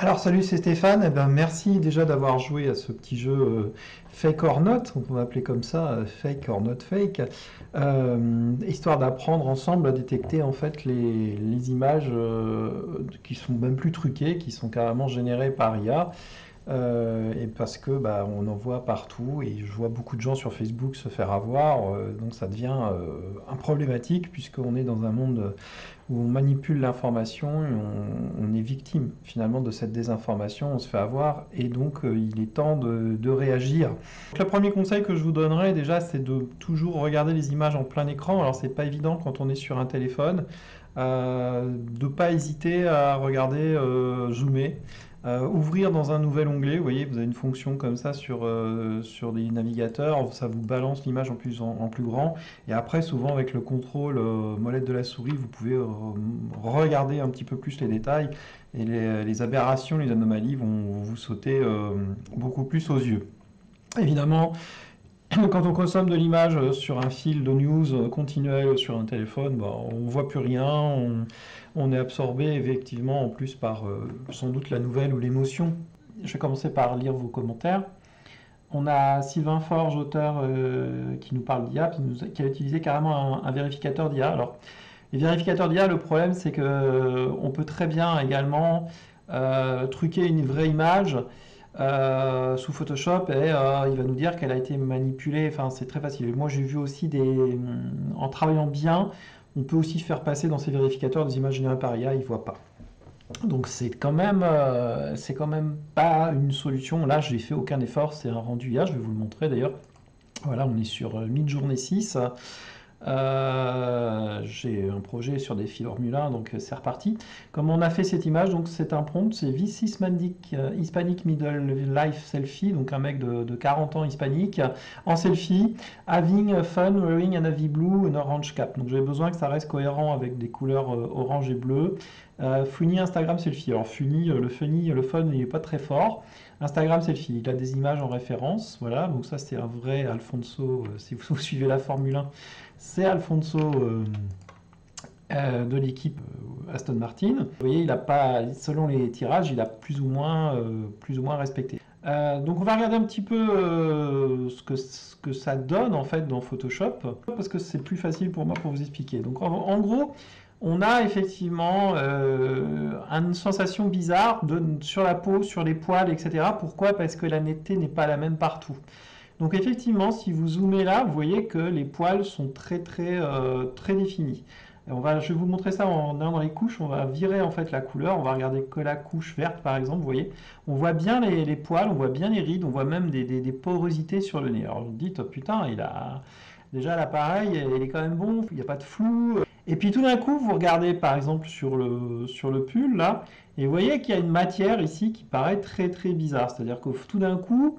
Alors salut, c'est Stéphane. Eh ben, merci déjà d'avoir joué à ce petit jeu Fake or Not, on va appeler comme ça, Fake or Not Fake, histoire d'apprendre ensemble à détecter en fait les images qui sont même plus truquées, qui sont carrément générées par IA. Et parce que bah, on en voit partout et je vois beaucoup de gens sur Facebook se faire avoir, donc ça devient un problématique puisqu'on est dans un monde où on manipule l'information et on est victime finalement de cette désinformation, on se fait avoir et donc il est temps de réagir. Donc, le premier conseil que je vous donnerais déjà, c'est de toujours regarder les images en plein écran. Alors c'est pas évident quand on est sur un téléphone, de pas hésiter à regarder zoomer. Ouvrir dans un nouvel onglet, vous voyez, vous avez une fonction comme ça sur des navigateurs, ça vous balance l'image en plus grand, et après souvent avec le contrôle molette de la souris, vous pouvez regarder un petit peu plus les détails, et les aberrations, les anomalies vont vous sauter beaucoup plus aux yeux. Évidemment, quand on consomme de l'image sur un fil de news continuel sur un téléphone, bah, on ne voit plus rien, on est absorbé effectivement en plus par sans doute la nouvelle ou l'émotion. Je vais commencer par lire vos commentaires. On a Sylvain Forge, auteur, qui nous parle d'IA, qui a utilisé carrément un vérificateur d'IA. Alors, les vérificateurs d'IA, le problème c'est que on peut très bien également truquer une vraie image sous Photoshop et il va nous dire qu'elle a été manipulée. Enfin, c'est très facile. Moi, j'ai vu aussi en travaillant bien, on peut aussi faire passer dans ces vérificateurs des images générées par IA, ils ne voient pas. Donc c'est quand même pas une solution. Là, je n'ai fait aucun effort, c'est un rendu IA, je vais vous le montrer d'ailleurs. Voilà, on est sur Midjourney 6. J'ai un projet sur des Formula, donc c'est reparti. Comme on a fait cette image, donc c'est un prompt, c'est This Hispanic Middle Life Selfie, donc un mec de 40 ans hispanique, en selfie, having fun wearing a navy blue and orange cap. Donc j'ai besoin que ça reste cohérent avec des couleurs orange et bleu. Funny Instagram Selfie. Alors funny, le fun, il n'est pas très fort. Instagram Selfie, il a des images en référence, voilà, donc ça c'est un vrai Alfonso, si vous suivez la Formule 1, c'est Alfonso de l'équipe Aston Martin. Vous voyez, il a pas, selon les tirages, il a plus ou moins respecté. Donc on va regarder un petit peu ce que ça donne en fait dans Photoshop, parce que c'est plus facile pour moi pour vous expliquer. Donc en gros, on a effectivement une sensation bizarre sur la peau, sur les poils, etc. Pourquoi? Parce que la netteté n'est pas la même partout. Donc effectivement, si vous zoomez là, vous voyez que les poils sont très définis. Et je vais vous montrer ça en allant dans les couches. On va virer en fait la couleur. On va regarder que la couche verte par exemple. Vous voyez, on voit bien les poils, on voit bien les rides, on voit même des porosités sur le nez. Alors vous dites, oh, putain, il a déjà l'appareil, il est quand même bon, il n'y a pas de flou. Et puis tout d'un coup, vous regardez par exemple sur le pull là, et vous voyez qu'il y a une matière ici qui paraît très bizarre. C'est-à-dire que tout d'un coup,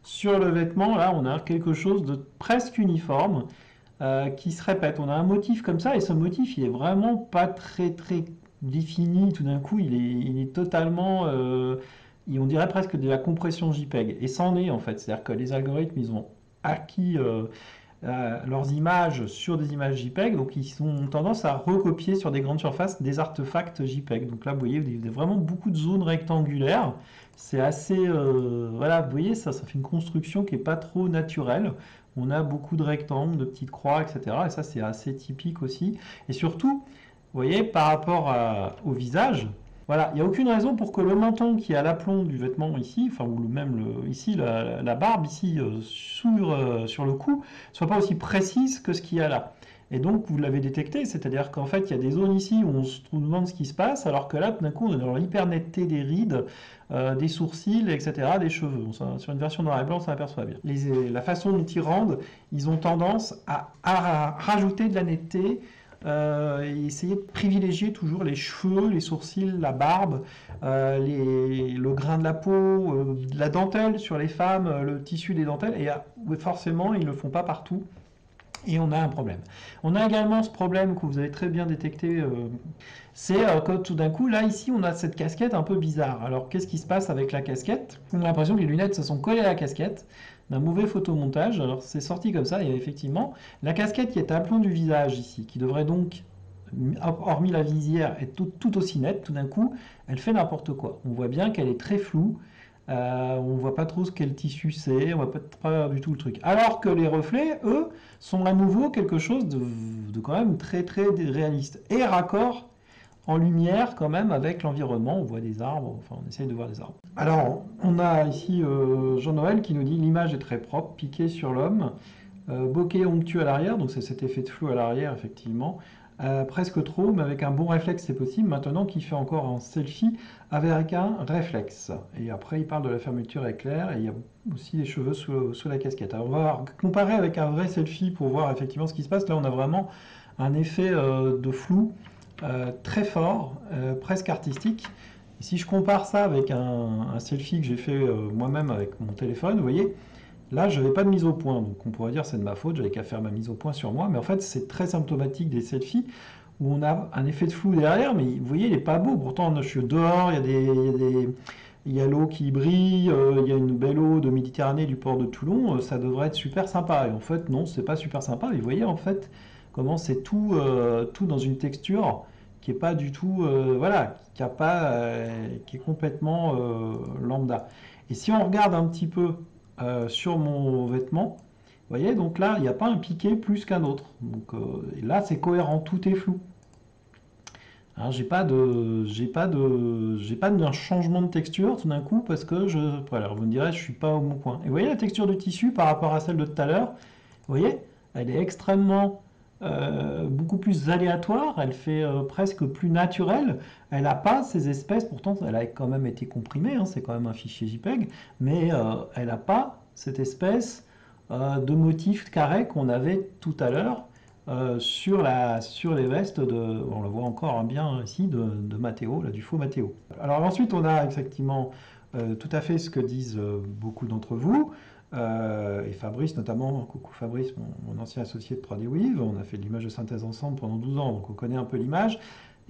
sur le vêtement, là, on a quelque chose de presque uniforme qui se répète. On a un motif comme ça, et ce motif, il est vraiment pas très défini. Tout d'un coup, il est totalement... on dirait presque de la compression JPEG. Et c'en est, en fait. C'est-à-dire que les algorithmes, ils ont acquis leurs images sur des images JPEG, donc ils ont tendance à recopier sur des grandes surfaces des artefacts JPEG. Donc là, vous voyez, il y a vraiment beaucoup de zones rectangulaires. C'est assez... voilà, vous voyez, ça fait une construction qui n'est pas trop naturelle. On a beaucoup de rectangles, de petites croix, etc. Et ça, c'est assez typique aussi. Et surtout, vous voyez, par rapport au visage, voilà, il n'y a aucune raison pour que le menton qui est à l'aplomb du vêtement ici, enfin, ou ici, la barbe ici sur le cou, soit pas aussi précise que ce qu'il y a là. Et donc, vous l'avez détecté, c'est-à-dire qu'en fait, il y a des zones ici où on se demande ce qui se passe, alors que là, tout d'un coup, on est dans l'hyper-netteté des rides, des sourcils, etc., des cheveux. Sur une version noir et blanc, on s'aperçoit bien. La façon dont ils rendent, ils ont tendance à rajouter de la netteté, et essayer de privilégier toujours les cheveux, les sourcils, la barbe, le grain de la peau, la dentelle sur les femmes, le tissu des dentelles, et forcément, ils ne le font pas partout. Et on a un problème. On a également ce problème que vous avez très bien détecté, c'est que tout d'un coup, là, ici, on a cette casquette un peu bizarre. Alors, qu'est-ce qui se passe avec la casquette? On a l'impression que les lunettes se sont collées à la casquette, d'un mauvais photomontage. Alors, c'est sorti comme ça, et effectivement, la casquette qui est à plomb du visage ici, qui devrait donc hormis la visière, est tout aussi nette, tout d'un coup, elle fait n'importe quoi. On voit bien qu'elle est très floue, on voit pas trop quel tissu c'est, on voit pas du tout le truc. Alors que les reflets, eux, sont à nouveau quelque chose de quand même très très réaliste. Et raccord en lumière quand même avec l'environnement, on voit des arbres, enfin on essaye de voir des arbres. Alors on a ici Jean-Noël qui nous dit l'image est très propre, piquée sur l'homme, bokeh onctueux à l'arrière, donc c'est cet effet de flou à l'arrière effectivement, presque trop, mais avec un bon réflexe c'est possible, maintenant qu'il fait encore un selfie avec un réflexe. Et après il parle de la fermeture éclair et il y a aussi les cheveux sous la casquette. Alors on va comparer avec un vrai selfie pour voir effectivement ce qui se passe, là on a vraiment un effet de flou, très fort, presque artistique. Et si je compare ça avec un selfie que j'ai fait moi-même avec mon téléphone, vous voyez, là je n'avais pas de mise au point, donc on pourrait dire c'est de ma faute, j'avais qu'à faire ma mise au point sur moi, mais en fait c'est très symptomatique des selfies où on a un effet de flou derrière, mais vous voyez il n'est pas beau, pourtant je suis dehors, il y a l'eau qui brille, il y a une belle eau de Méditerranée du port de Toulon, ça devrait être super sympa, et en fait non, c'est pas super sympa, et vous voyez en fait comment c'est tout dans une texture qui est pas du tout, voilà, qui est complètement lambda. Et si on regarde un petit peu sur mon vêtement, vous voyez, donc là, il n'y a pas un piqué plus qu'un autre. Donc là, c'est cohérent, tout est flou. Hein, j'ai pas d'un changement de texture tout d'un coup parce que alors vous me direz, je suis pas au bon point. Et vous voyez la texture du tissu par rapport à celle de tout à l'heure, vous voyez, elle est extrêmement beaucoup plus aléatoire, elle fait presque plus naturelle, elle n'a pas ces espèces, pourtant elle a quand même été comprimée, hein, c'est quand même un fichier JPEG, mais elle n'a pas cette espèce de motif carré qu'on avait tout à l'heure sur les vestes on le voit encore hein, bien ici, de Matteo, là, du faux Matteo. Alors ensuite on a effectivement tout à fait ce que disent beaucoup d'entre vous, et Fabrice notamment, coucou Fabrice, mon ancien associé de 3D Weave, on a fait de l'image de synthèse ensemble pendant 12 ans, donc on connaît un peu l'image.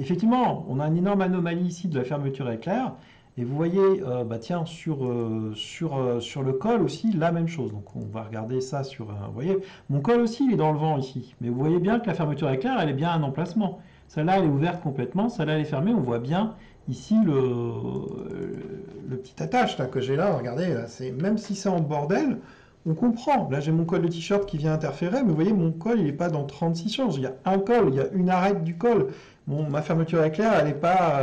Effectivement, on a une énorme anomalie ici de la fermeture éclair, et vous voyez, bah tiens, sur le col aussi, la même chose. Donc on va regarder ça sur vous voyez, mon col aussi, il est dans le vent ici, mais vous voyez bien que la fermeture éclair, elle est bien à un emplacement. Celle-là, elle est ouverte complètement, celle-là, elle est fermée, on voit bien ici le petit attache là, que j'ai là, regardez, là, même si c'est en bordel, on comprend. Là, j'ai mon col de t-shirt qui vient interférer, mais vous voyez, mon col, il n'est pas dans 36 changes. Il y a un col, il y a une arête du col. Ma fermeture éclair, elle n'est pas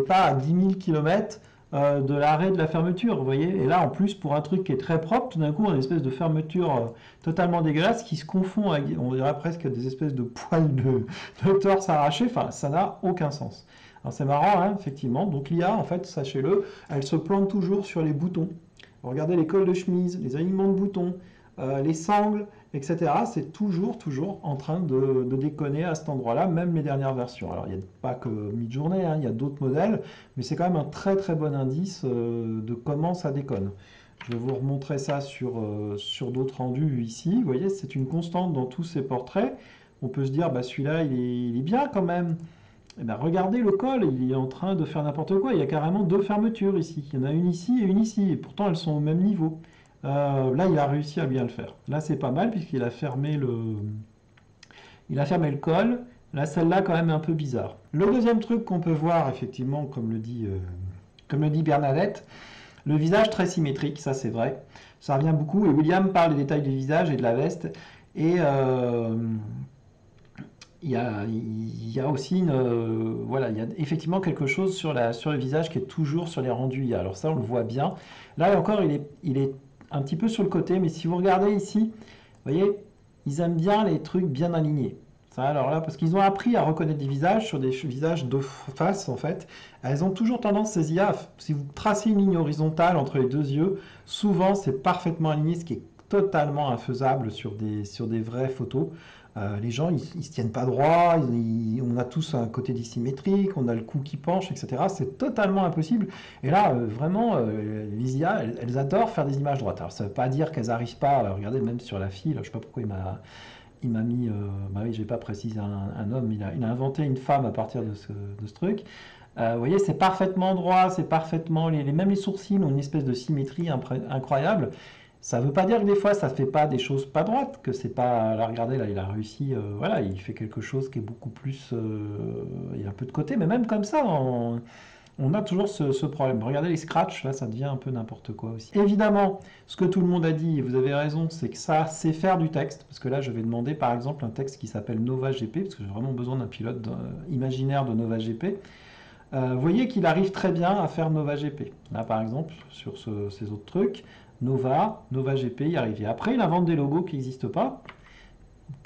à 10 000 km de l'arrêt de la fermeture, vous voyez. Et là, en plus, pour un truc qui est très propre, tout d'un coup, on a une espèce de fermeture totalement dégueulasse qui se confond avec, on dirait presque des espèces de poils de torse arrachés. Enfin, ça n'a aucun sens. Alors c'est marrant, hein, effectivement. Donc l'IA, en fait, sachez-le, elle se plante toujours sur les boutons. Regardez les cols de chemise, les alignements de boutons, les sangles, etc. C'est toujours en train de déconner à cet endroit-là, même les dernières versions. Alors il n'y a pas que Midjourney, hein, il y a d'autres modèles, mais c'est quand même un très très bon indice de comment ça déconne. Je vais vous remontrer ça sur d'autres rendus ici. Vous voyez, c'est une constante dans tous ces portraits. On peut se dire, bah, celui-là, il est bien quand même. Eh bien, regardez le col, il est en train de faire n'importe quoi. Il y a carrément deux fermetures ici. Il y en a une ici et une ici. Et pourtant, elles sont au même niveau. Là, il a réussi à bien le faire. Là, c'est pas mal puisqu'il a fermé le col. Là, celle-là, quand même, est un peu bizarre. Le deuxième truc qu'on peut voir, effectivement, comme le dit Bernadette, le visage très symétrique, ça c'est vrai. Ça revient beaucoup. Et William parle des détails du visage et de la veste. Et il y a aussi voilà, il y a effectivement quelque chose sur le visage qui est toujours sur les rendus IA. Alors ça, on le voit bien. Là encore, il est un petit peu sur le côté, mais si vous regardez ici, vous voyez, ils aiment bien les trucs bien alignés. Ça, alors là, parce qu'ils ont appris à reconnaître des visages sur des visages de face, en fait. Elles ont toujours tendance, ces IA, si vous tracez une ligne horizontale entre les deux yeux, souvent c'est parfaitement aligné, ce qui est totalement infaisable sur des vraies photos. Les gens, ils se tiennent pas droit, on a tous un côté dissymétrique, on a le cou qui penche, etc. C'est totalement impossible. Et là, vraiment, les IA, elles adorent faire des images droites. Alors, ça ne veut pas dire qu'elles n'arrivent pas, regardez, même sur la fille, là, je ne sais pas pourquoi il m'a mis, bah oui, je vais pas préciser un homme, il a inventé une femme à partir de ce truc. Vous voyez, c'est parfaitement droit, c'est parfaitement, même les sourcils ont une espèce de symétrie incroyable. Ça ne veut pas dire que des fois ça fait pas des choses pas droites, que c'est pas. Là, regardez, là, il a réussi, voilà, il fait quelque chose qui est beaucoup plus. Il y a un peu de côté, mais même comme ça, on a toujours ce problème. Regardez les scratchs, là, ça devient un peu n'importe quoi aussi. Évidemment, ce que tout le monde a dit, et vous avez raison, c'est que ça, c'est faire du texte. Parce que là, je vais demander par exemple un texte qui s'appelle NovaGP, parce que j'ai vraiment besoin d'un pilote imaginaire de NovaGP. Vous voyez qu'il arrive très bien à faire NovaGP. Là, par exemple, sur ces autres trucs, NovaGP, il arrive. Et après, il invente des logos qui n'existent pas,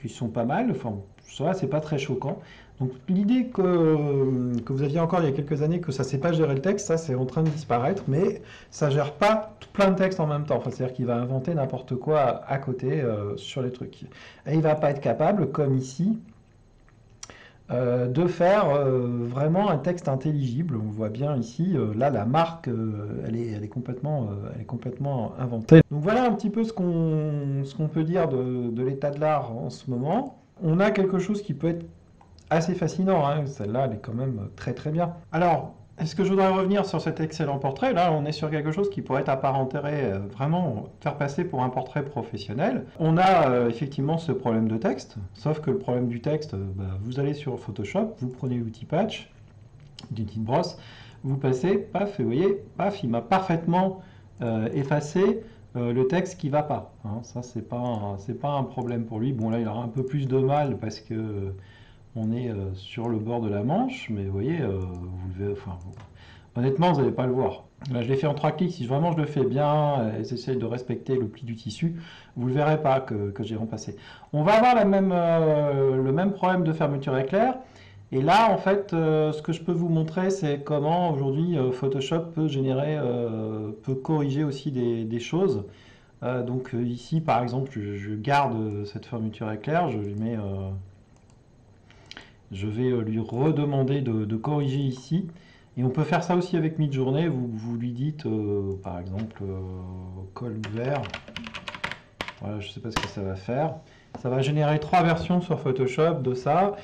qui sont pas mal. Enfin, ça, c'est pas très choquant. Donc, l'idée que vous aviez encore il y a quelques années, que ça ne sait pas gérer le texte, ça, c'est en train de disparaître, mais ça ne gère pas plein de textes en même temps. Enfin, c'est-à-dire qu'il va inventer n'importe quoi à côté sur les trucs. Et il ne va pas être capable, comme ici, de faire vraiment un texte intelligible. On voit bien ici, là la marque, elle est complètement inventée. Donc voilà un petit peu ce qu'on peut dire de l'état de l'art en ce moment. On a quelque chose qui peut être assez fascinant, hein. Celle-là elle est quand même très très bien. Alors, est-ce que je voudrais revenir sur cet excellent portrait? Là, on est sur quelque chose qui pourrait être apparenté, vraiment faire passer pour un portrait professionnel. On a effectivement ce problème de texte, sauf que le problème du texte, vous allez sur Photoshop, vous prenez l'outil patch, d'une petite brosse, vous passez, paf, et vous voyez, paf, il m'a parfaitement effacé le texte qui ne va pas. Hein. Ça, c'est pas un problème pour lui. Bon, là, il aura un peu plus de mal parce que on est sur le bord de la Manche, mais vous voyez, honnêtement, vous n'allez pas le voir. Là, je l'ai fait en 3 clics. Si vraiment je le fais bien, et j'essaie de respecter le pli du tissu, vous ne le verrez pas que j'ai repassé. On va avoir le même problème de fermeture éclair. Et là, en fait, ce que je peux vous montrer, c'est comment aujourd'hui Photoshop peut corriger aussi des choses. Donc ici, par exemple, je garde cette fermeture éclair, je lui mets... Je vais lui redemander de corriger ici. Et on peut faire ça aussi avec Midjourney. Vous lui dites, par exemple, col vert. Voilà, je ne sais pas ce que ça va faire. Ça va générer 3 versions sur Photoshop de ça.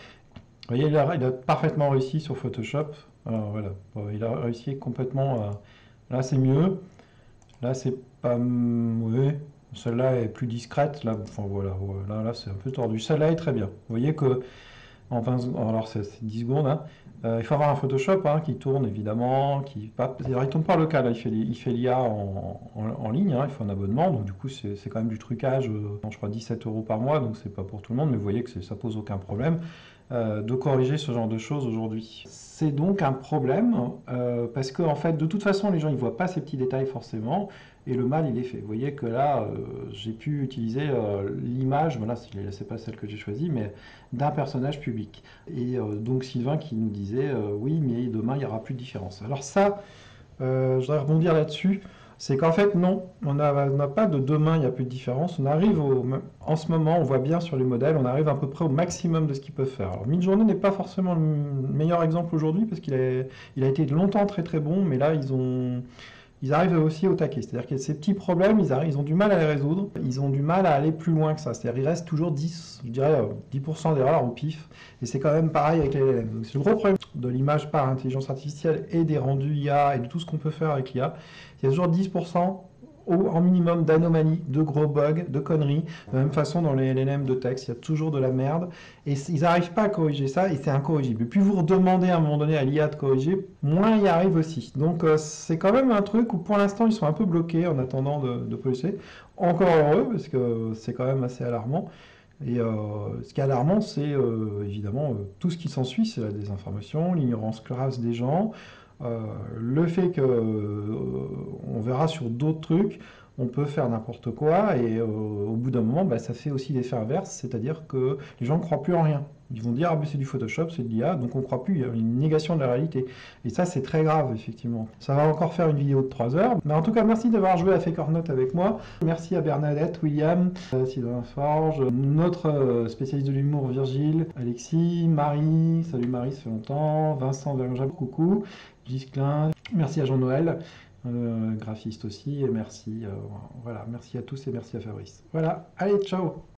Vous voyez, il a parfaitement réussi sur Photoshop. Alors voilà, il a réussi complètement. Là, c'est mieux. Là, c'est pas... Oui, celle-là est plus discrète. Là, enfin, voilà, là c'est un peu tordu. Celle-là est très bien. Vous voyez que... En 20 alors c'est 10 secondes. Hein. Il faut avoir un Photoshop qui tourne évidemment, il ne tourne pas local, là, il fait l'IA en ligne, hein, il faut un abonnement, donc du coup c'est quand même du trucage, je crois 17 € par mois, donc c'est pas pour tout le monde, mais vous voyez que ça pose aucun problème de corriger ce genre de choses aujourd'hui. C'est donc un problème parce que en fait de toute façon les gens ils voient pas ces petits détails forcément. Et le mal, il est fait. Vous voyez que là, j'ai pu utiliser l'image, voilà, c'est pas celle que j'ai choisie, mais d'un personnage public. Et donc Sylvain qui nous disait, oui, mais demain, il n'y aura plus de différence. Alors ça, je voudrais rebondir là-dessus, c'est qu'en fait, non, on n'a pas de demain, il n'y a plus de différence. On arrive en ce moment, on voit bien sur les modèles, on arrive à peu près au maximum de ce qu'ils peuvent faire. Alors Midjourney n'est pas forcément le meilleur exemple aujourd'hui, parce qu'il a été longtemps très très bon, mais là, ils arrivent aussi au taquet. C'est-à-dire que ces petits problèmes, ils ont du mal à les résoudre. Ils ont du mal à aller plus loin que ça. C'est-à-dire qu'il reste toujours 10, je dirais 10% d'erreurs au pif. Et c'est quand même pareil avec les LLM. Donc c'est le gros problème de l'image par intelligence artificielle et des rendus IA et de tout ce qu'on peut faire avec l'IA. Il y a toujours 10% en minimum d'anomalies, de gros bugs, de conneries. De la même façon, dans les LLM de texte, il y a toujours de la merde. Et ils n'arrivent pas à corriger ça, et c'est incorrigible. Et plus vous redemandez à un moment donné à l'IA de corriger, moins il y arrive aussi. Donc c'est quand même un truc où pour l'instant, ils sont un peu bloqués en attendant de polluer. Encore heureux, parce que c'est quand même assez alarmant. Et ce qui est alarmant, c'est évidemment tout ce qui s'ensuit, c'est la désinformation, l'ignorance crasse des gens, le fait que, on verra sur d'autres trucs, on peut faire n'importe quoi et au bout d'un moment, ça fait aussi l'effet inverse, c'est-à-dire que les gens ne croient plus en rien. Ils vont dire, ah, c'est du Photoshop, c'est de l'IA, donc on ne croit plus, il y a une négation de la réalité. Et ça, c'est très grave, effectivement. Ça va encore faire une vidéo de 3 heures. Mais en tout cas, merci d'avoir joué à Faker Note avec moi. Merci à Bernadette, William, Sylvain Forge, notre spécialiste de l'humour, Virgile, Alexis, Marie, salut Marie, ça fait longtemps, Vincent Vergejab, coucou, Gisclin, merci à Jean-Noël, graphiste aussi, et merci, voilà, merci à tous et merci à Fabrice. Voilà, allez, ciao!